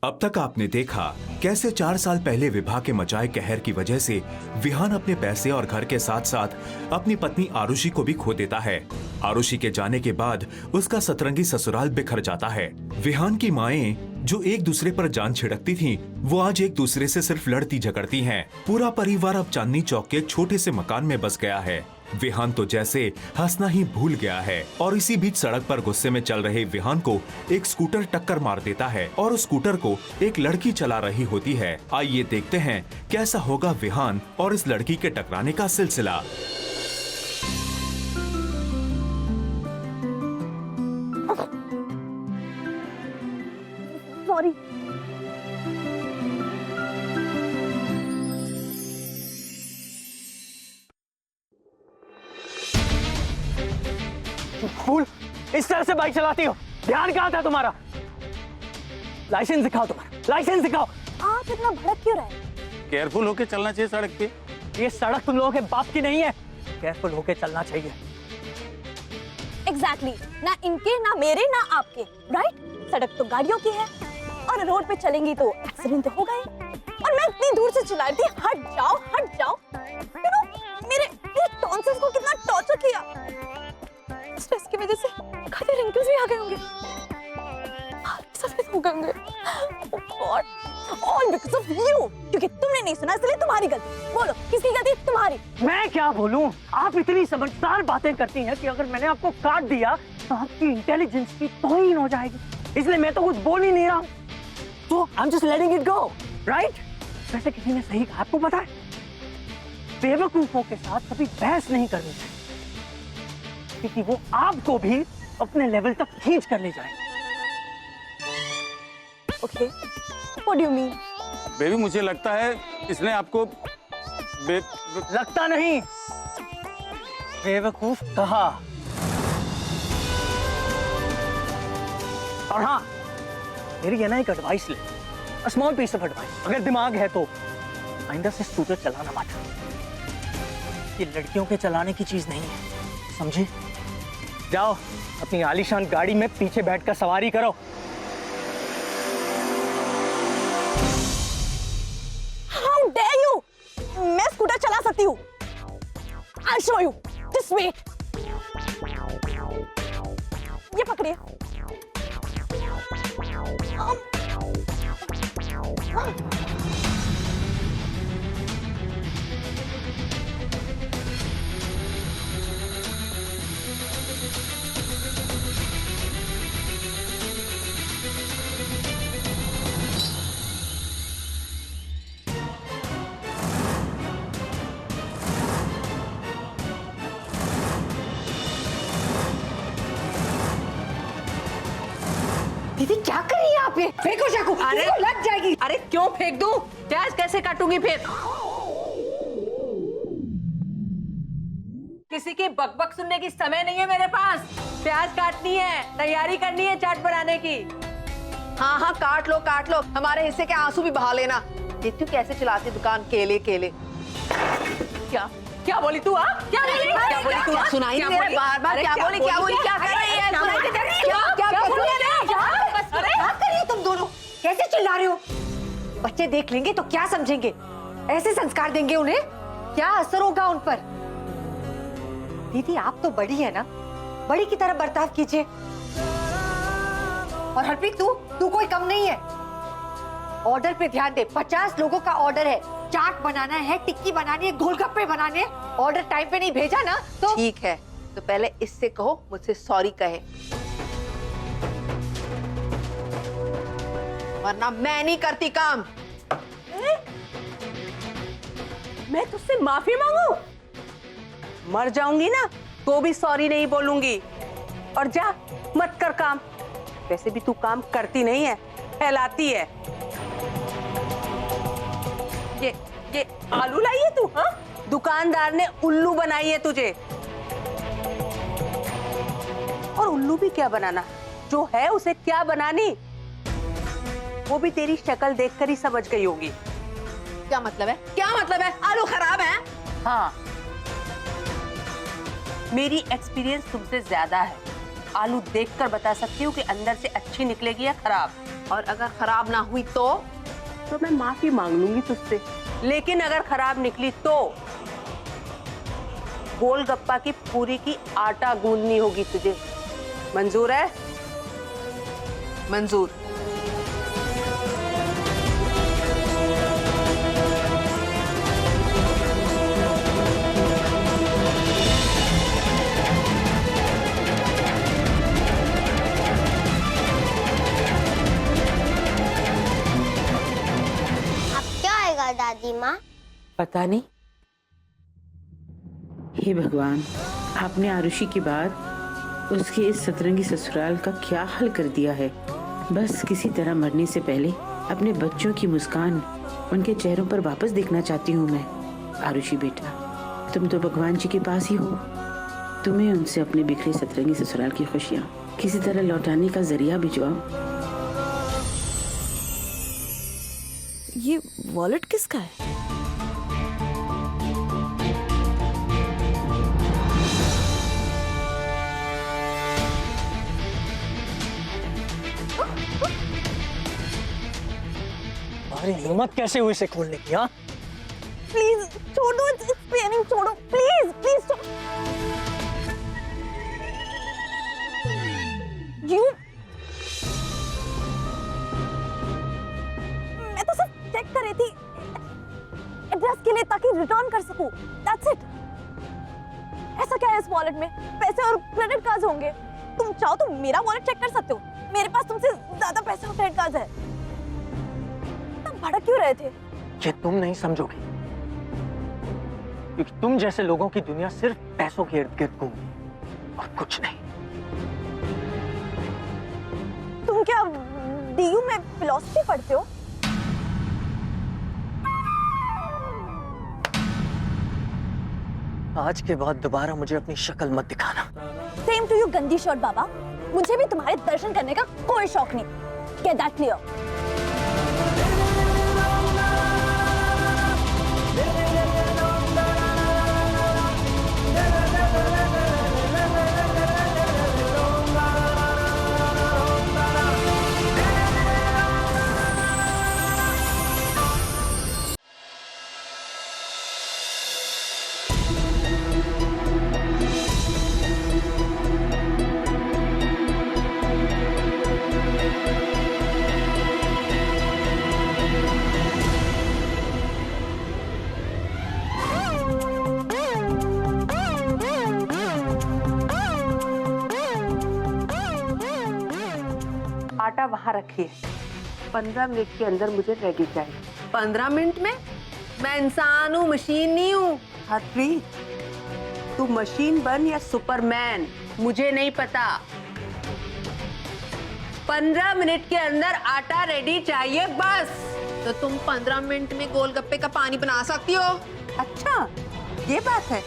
अब तक आपने देखा कैसे 4 साल पहले विभा के मचाए कहर की वजह से विहान अपने पैसे और घर के साथ साथ अपनी पत्नी आरुषि को भी खो देता है। आरुषि के जाने के बाद उसका सतरंगी ससुराल बिखर जाता है। विहान की माएं जो एक दूसरे पर जान छिड़कती थीं, वो आज एक दूसरे से सिर्फ लड़ती झगड़ती हैं। पूरा परिवार अब चांदनी चौक के एक छोटे से मकान में बस गया है। विहान तो जैसे हंसना ही भूल गया है और इसी बीच सड़क पर गुस्से में चल रहे विहान को एक स्कूटर टक्कर मार देता है और उस स्कूटर को एक लड़की चला रही होती है। आइए देखते हैं कैसा होगा विहान और इस लड़की के टकराने का सिलसिला। सॉरी। फूल, इस तरह से बाइक चलाती हो, ध्यान कहाँ था तुम्हारा? लाइसेंस दिखाओ, तुम्हारा लाइसेंस दिखाओ। आप इतना भड़क क्यों रहे? केयरफुल होके चलना चाहिए सड़क पे। ये सड़क तुम लोगों के बाप की नहीं है, केयरफुल होके चलना चाहिए। एग्जैक्टली, ना इनके ना मेरे ना आपके, राइट? सड़क तो गाड़ियों की है और रोड पे चलेंगी तो एक्सीडेंट तो होगा ही। और मैं इतनी दूर से चिल्ला रही थी, हट जाओ हट जाओ। यू नो, मेरे टॉन्सिल्स को कितना टॉर्चर किया। स्ट्रेस की वजह से खाते रिंकल्स भी आ गए होंगे, सफेद हो गए होंगे। God, all because of you. क्योंकि तुमने नहीं सुना इसलिए तुम्हारी गलती। बोलो किसकी गलती? तुम्हारी। मैं क्या बोलूं? आप इतनी समझदार बातें करती हैं कि अगर मैंने आपको काट दिया तो आपकी इंटेलिजेंस की तौहीन हो जाएगी, इसलिए मैं तो कुछ बोल ही नहीं रहा हूं। तो I am just letting it go, right? वैसे किसी ने सही कहा, आपको पता है, बेवकूफों के साथ कभी बहस नहीं करनी चाहिए, क्योंकि वो आपको भी अपने लेवल तक खींच कर ले जाए। Okay, what do you mean? Baby, मुझे लगता है इसने आपको लगता नहीं, बेवकूफ कहा। और हाँ, मेरी है ना एक एडवाइस ले, स्मॉल पीस ऑफ एडवाइस। अगर दिमाग है तो आइंदा से स्कूटर चलाना मत। ये लड़कियों के चलाने की चीज नहीं है, समझे? जाओ अपनी आलीशान गाड़ी में पीछे बैठकर सवारी करो। How dare you? मैं स्कूटर चला सकती हूँ। I'll show you. Just wait. ये पकड़िए। दीदी क्या कर रही है आप? ये फेंको चाकू, अरे लग जाएगी। अरे क्यों फेंक दूं? प्याज कैसे काटूंगी फिर? किसी की बकबक सुनने की समय नहीं है मेरे पास। प्याज काटनी है, तैयारी करनी है चाट बनाने की। हाँ हाँ, काट लो काट लो, हमारे हिस्से के आंसू भी बहा लेना। देखती हूँ कैसे चलाती दुकान, केले केले। क्या क्या बोली तू? क्या बोली? क्या बोली तू? सुनाई नहीं दे रहा बार बार। क्या बोली क्या बोली? क्या कर रही है? सुनाई नहीं दे रही? क्या कर रही हो तुम दोनों? कैसे चिल्ला रहे हो? बच्चे देख लेंगे तो क्या समझेंगे? ऐसे संस्कार देंगे उन्हें, क्या असर होगा उन पर? दीदी आप तो बड़ी है ना, बड़ी की तरह बर्ताव कीजिए। और हरप्रीत तू कोई कम नहीं है। ऑर्डर पे ध्यान दे, 50 लोगों का ऑर्डर है। चाट बनाना है, टिक्की बनानी है, गोलगप्पे बनाने हैं। ऑर्डर टाइम पे नहीं भेजा ना तो ठीक है, तो पहले इससे कहो मुझसे सॉरी कहे, वरना मैं नहीं करती काम। मैं तुझसे माफी मांगू? मर जाऊंगी ना तो भी सॉरी नहीं बोलूंगी। और जा मत कर काम। वैसे भी तू काम करती नहीं है, फैलाती है। ये आलू लाई है तू? हाँ, दुकानदार ने उल्लू बनाई है तुझे। और उल्लू भी क्या बनाना, जो है उसे क्या बनानी, वो भी तेरी शक्ल देखकर ही समझ गई होगी। क्या मतलब है? क्या मतलब है? आलू खराब है? हाँ, मेरी एक्सपीरियंस तुमसे ज्यादा है। आलू देखकर बता सकती हूँ कि अंदर से अच्छी निकलेगी या खराब। और अगर खराब ना हुई तो मैं माफी मांग लूंगी तुझसे। लेकिन अगर खराब निकली तो गोलगप्पा की पूरी की आटा गूंदनी होगी तुझे। मंजूर है? मंजूर। दादी माँ पता नहीं। हे भगवान, आपने आरुषि के बाद उसके इस सतरंगी ससुराल का क्या हाल कर दिया है। बस किसी तरह मरने से पहले अपने बच्चों की मुस्कान उनके चेहरों पर वापस देखना चाहती हूँ मैं। आरुषि बेटा, तुम तो भगवान जी के पास ही हो। तुम्हें उनसे अपने बिखरे सतरंगी ससुराल की खुशियाँ किसी तरह लौटाने का जरिया भिजवाओ। ये वॉलेट किसका है? तुम्हारी हिम्मत कैसे हुई इसे खोलने की? हाँ, प्लीज छोड़ो, इट्स पेनिंग, छोड़ो प्लीज, प्लीज यू। मैं तो सिर्फ चेक कर रही थी एड्रेस के लिए ताकि रिटर्न कर सकूं। That's it. ऐसा क्या है इस वॉलेट में? पैसे और क्रेडिट कार्ड्स होंगे। तुम चाहो तो मेरा वॉलेट चेक कर सकते हो। मेरे पास तुमसे ज्यादा पैसे और क्रेडिट कार्ड्स है। तुम भड़क क्यों रहे थे? ये तुम नहीं समझोगी, क्योंकि तुम जैसे लोगों की दुनिया सिर्फ पैसों के इर्द गिर्द घूमती और कुछ नहीं। तुम क्या डीयू में फिलॉसफी पढ़ते हो? आज के बाद दोबारा मुझे अपनी शक्ल मत दिखाना। सेम टू यू गंदी शर्ट बाबा। मुझे भी तुम्हारे दर्शन करने का कोई शौक नहीं। Get that clear? आटा वहां रखिए। 15 मिनट के अंदर मुझे रेडी चाहिए। 15 मिनट में? मैं इंसान हूँ, मशीन नहीं हूँ। हरप्रीत, तू मशीन बन या सुपरमैन मुझे नहीं पता। 15 मिनट के अंदर आटा रेडी चाहिए बस। तो तुम 15 मिनट में गोलगप्पे का पानी बना सकती हो? अच्छा, ये बात है।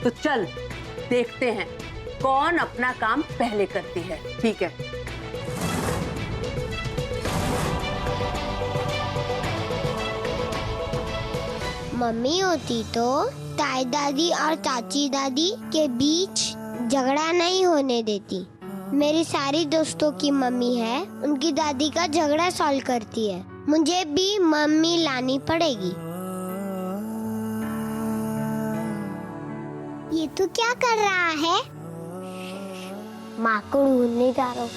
तो चल देखते हैं कौन अपना काम पहले करती है। ठीक है। मम्मी होती तो ताई दादी और चाची दादी के बीच झगड़ा नहीं होने देती। मेरी सारी दोस्तों की मम्मी है, उनकी दादी का झगड़ा सॉल्व करती है। मुझे भी मम्मी लानी पड़ेगी। ये तू क्या कर रहा है? माँ को ढूंढने जा रहा हूँ।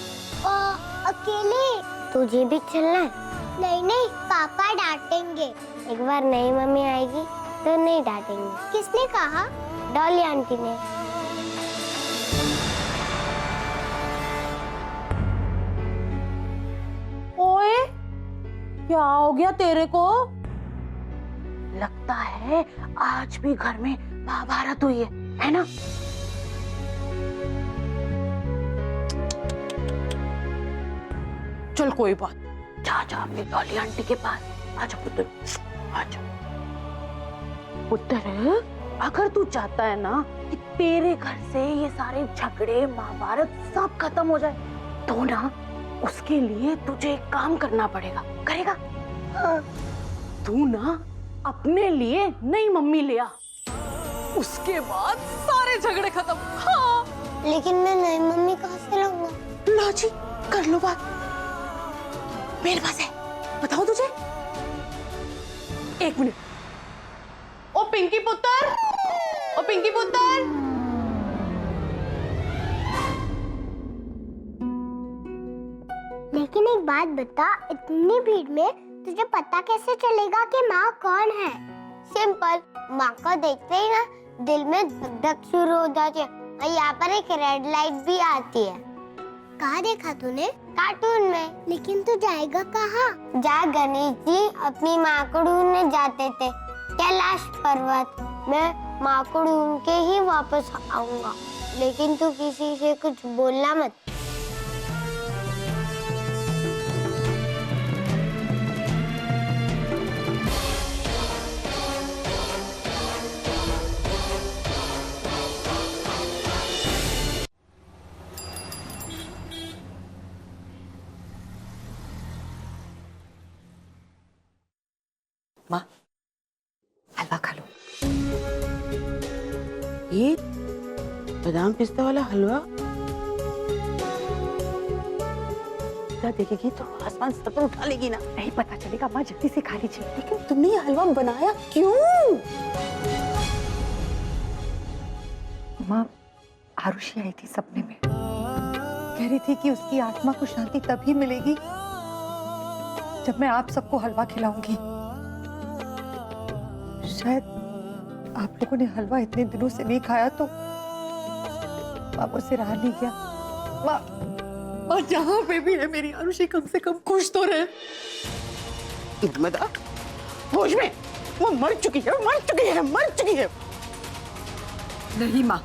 अकेले? तुझे भी चलना है? नहीं नहीं, पापा डांटेंगे। एक बार नई मम्मी आएगी तो नहीं डांटेंगे। किसने कहा? डॉली आंटी ने। ओए, क्या हो गया तेरे को? लगता है आज भी घर में महाभारत हुई है ना? चल कोई बात, जा जा अपनी डॉली आंटी के पास। आजा पुत्र, आजा पुत्र। अगर तू चाहता है ना कि तेरे घर से ये सारे झगड़े महाभारत सब खत्म हो जाए, तो ना उसके लिए तुझे एक काम करना पड़ेगा। करेगा? हाँ। तू ना अपने लिए नई मम्मी ले आ, उसके बाद सारे झगड़े खत्म। हाँ। लेकिन मैं नई मम्मी कहाँ से लाऊंगा? लो जी, कर लो बात। मेरे पास है, बताओ तुझे। एक मिनट। ओ पिंकी पुत्र, ओ पिंकी पुत्र। लेकिन एक बात बता, इतनी भीड़ में तुझे पता कैसे चलेगा कि माँ कौन है? सिंपल, माँ को देखते ही ना दिल में धक धक शुरू हो जाती है और यहाँ पर एक रेड लाइट भी आती है। कहाँ देखा तूने? कार्टून में। लेकिन तू जाएगा कहाँ? जहाँ गणेश जी अपनी माँ को ढूंढने जाते थे, कैलाश पर्वत। मैं माँ को ढूंढ के ही वापस आऊंगा, लेकिन तू किसी से कुछ बोलना मत। माँ, हलवा खा लो। ये बादाम पिस्ता वाला हलवा देखेगी तो आसमान सर पर उठा लेगी ना। नहीं पता चलेगा माँ, जल्दी से खा लीजिए। लेकिन तुमने ये हलवा बनाया क्यों? माँ, आरुषि आई थी सपने में, कह रही थी कि उसकी आत्मा को शांति तभी मिलेगी जब मैं आप सबको हलवा खिलाऊंगी। शायद आप लोगों ने हलवा इतने दिनों से नहीं खाया तो बाबू से रहा नहीं गया। माँ, जहाँ पे भी है मेरी आरुषि कम से कम खुश तो रहे। होश में, वो मर चुकी है, मर चुकी है, मर चुकी है। नहीं माँ,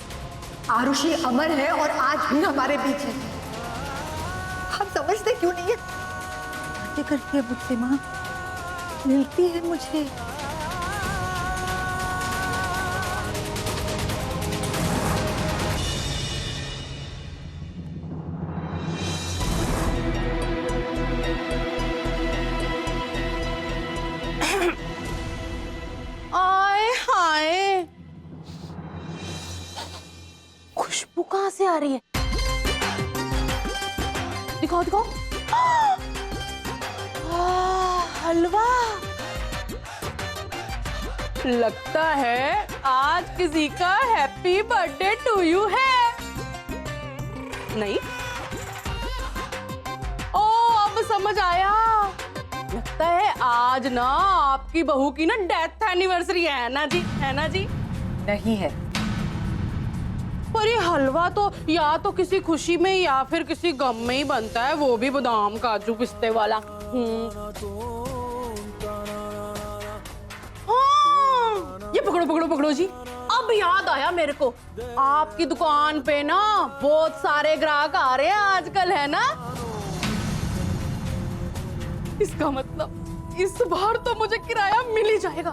आरुषि अमर है और आज भी हमारे बीच है। हम समझते क्यों नहीं है? बातें करती है मुझसे माँ, मिलती है मुझे। आए हाय, खुशबू कहाँ से आ रही है? दिखाओ दिखाओ। हलवा। लगता है आज किसी का हैप्पी बर्थडे टू यू है। नहीं? ओ, अब समझ आया। लगता है आज ना आपकी बहू की ना डेथ एनिवर्सरी है ना जी, है ना जी? नहीं है। पर ये हलवा तो या तो किसी खुशी में या फिर किसी गम में ही बनता है, वो भी बादाम काजू पिस्ते वाला। हाँ, ये पकड़ो पकड़ो पकड़ो जी। अब याद आया मेरे को, आपकी दुकान पे ना बहुत सारे ग्राहक आ रहे हैं आजकल, है ना? इसका मतलब इस बार तो मुझे किराया मिल ही जाएगा।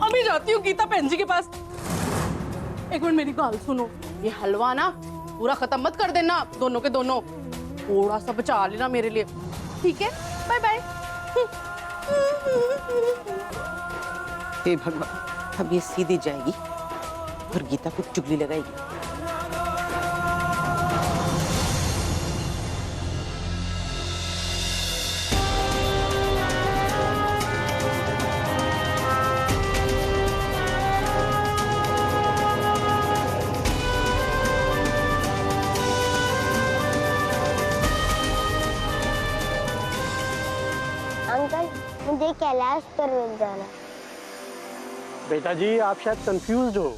अभी जाती हूँ गीता बहन जी के पास। एक मिनट मेरी बात सुनो, ये हलवा ना पूरा खत्म मत कर देना, दोनों के दोनों। थोड़ा सा बचा लेना मेरे लिए, ठीक है? Bye bye. हे भगवान, अब ये सीधी जाएगी और गीता को चुगली लगाएगी। अंकल, मुझे कैलाश पर्वत जाना। बेटा जी, आप शायद कंफ्यूज्ड हो।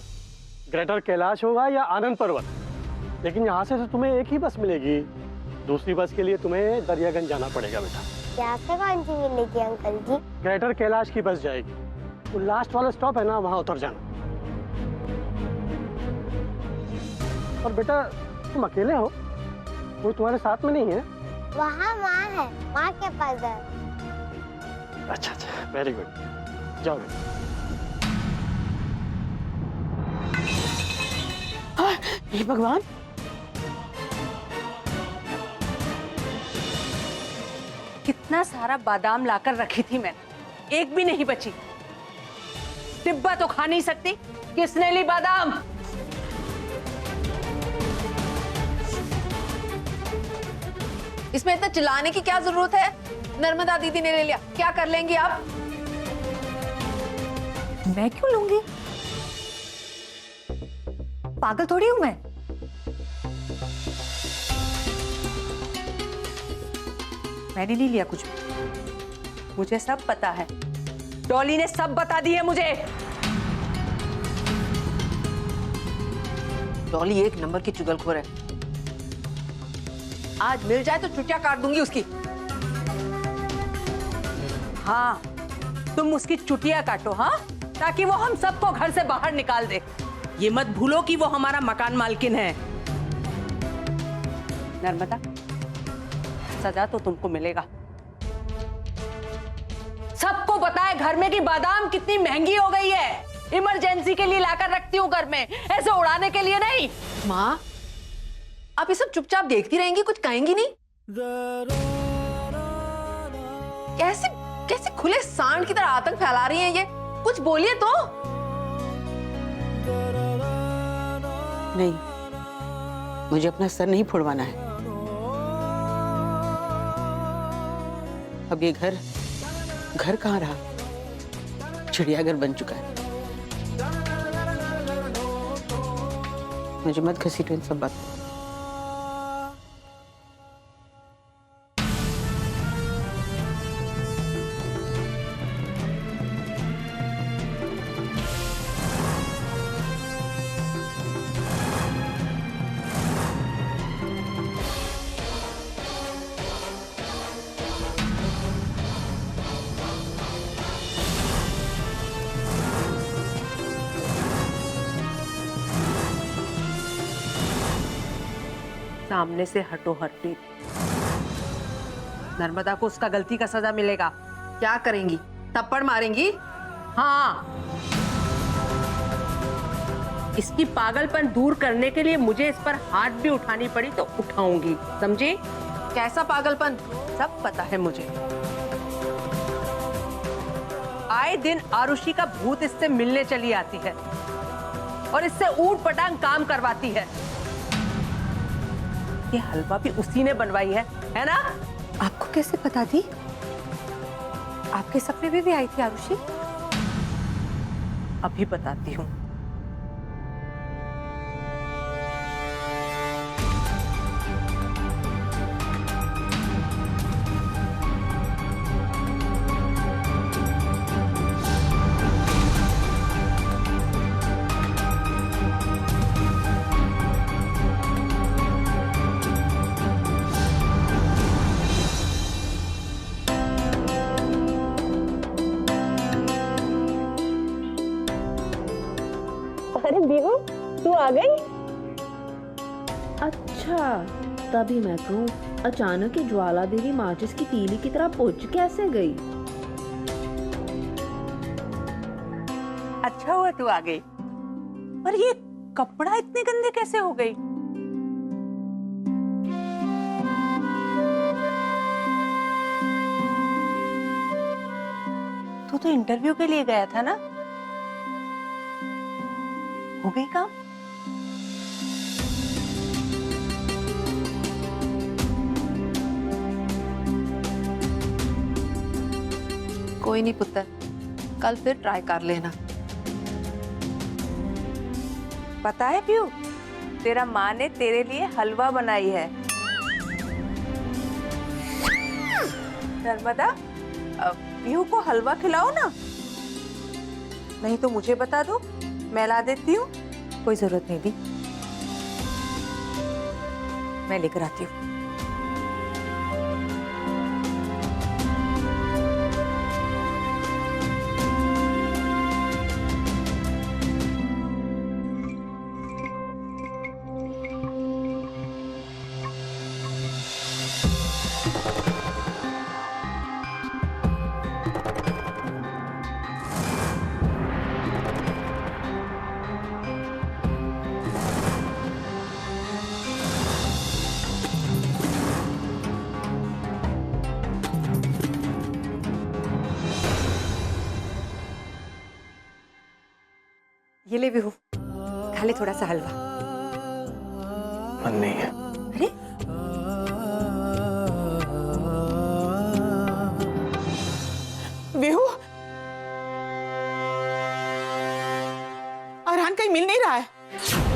ग्रेटर कैलाश होगा या आनंद पर्वत, लेकिन यहाँ से तो तुम्हें एक ही बस मिलेगी। दूसरी बस के लिए तुम्हें दरियागंज जाना पड़ेगा बेटा। यहाँ से कौन सी मिलेगी अंकल जी? ग्रेटर कैलाश की बस जाएगी, तो लास्ट वाला स्टॉप है ना, वहाँ उतर जाना। और बेटा, तुम अकेले हो, कोई तुम्हारे साथ में नहीं है? वहाँ माँ है, माँ के पास है। अच्छा अच्छा, वेरी गुड, जाओ बेटा। हे भगवान, कितना सारा बादाम लाकर रखी थी मैंने, एक भी नहीं बची। डिब्बा तो खा नहीं सकती, किसने ली बादाम? इसमें इतना चिल्लाने की क्या जरूरत है? नर्मदा दीदी ने ले लिया, क्या कर लेंगी आप? मैं क्यों लूंगी? पागल थोड़ी हूं मैं। मैंने नहीं लिया कुछ भी, मुझे सब पता है। डॉली ने सब बता दी है मुझे। डॉली एक नंबर की चुगलखोर है। आज मिल जाए तो चुटिया काट दूंगी उसकी। हाँ, तुम उसकी चुटिया काटो, हाँ, ताकि वो हम सबको घर से बाहर निकाल दे। ये मत भूलो कि वो हमारा मकान मालकिन है। नर्मदा, सजा तो तुमको मिलेगा। सबको पता है घर में कि बादाम कितनी महंगी हो गई है। इमरजेंसी के लिए लाकर रखती हूँ घर में, ऐसे उड़ाने के लिए नहीं। माँ, आप ये सब चुपचाप देखती रहेंगी, कुछ कहेंगी नहीं? कैसे कैसे खुले सांड की तरह आतंक फैला रही हैं ये? कुछ बोलिए तो। नहीं, मुझे अपना सर नहीं फुड़वाना है। अब ये घर कहाँ रहा? चिड़ियाघर बन चुका है। मुझे मत घसीटो इन सब बातों। सामने से हटो हरप्रीत। नर्मदा को उसका गलती का सजा मिलेगा। क्या करेंगी? थप्पड़ मारेंगी? हाँ। इसकी पागलपन दूर करने के लिए मुझे इस पर हाथ भी उठानी पड़ी तो उठाऊंगी, समझी? कैसा पागलपन? सब पता है मुझे। आए दिन आरुषि का भूत इससे मिलने चली आती है और इससे ऊट पटांग काम करवाती है। ये हलवा भी उसी ने बनवाई है ना? आपको कैसे पता थी? आपके सपने में भी आई थी आरुषि? अभी बताती हूँ। अरे बीहू, तू आ गई? अच्छा, तभी मैं कहूँ अचानक ही ज्वाला देवी माचिस की तीली की तरह बुझ कैसे गई? अच्छा हुआ तू आ गई। पर ये कपड़ा इतने गंदे कैसे हो गई? तू तो इंटरव्यू के लिए गया था ना? हो गई काम? कोई नहीं पुत्र, कल फिर ट्राई कर लेना। पता है प्यू, तेरा माँ ने तेरे लिए हलवा बनाई है। नर्मदा, प्यू को हलवा खिलाओ ना, नहीं तो मुझे बता दो, मैं ला देती हूँ। कोई जरूरत नहीं दी, मैं लेकर आती हूँ। ये ले भी हो, खा ले थोड़ा सा हलवा। मन नहीं है। अरे फरहान कहीं मिल नहीं रहा है।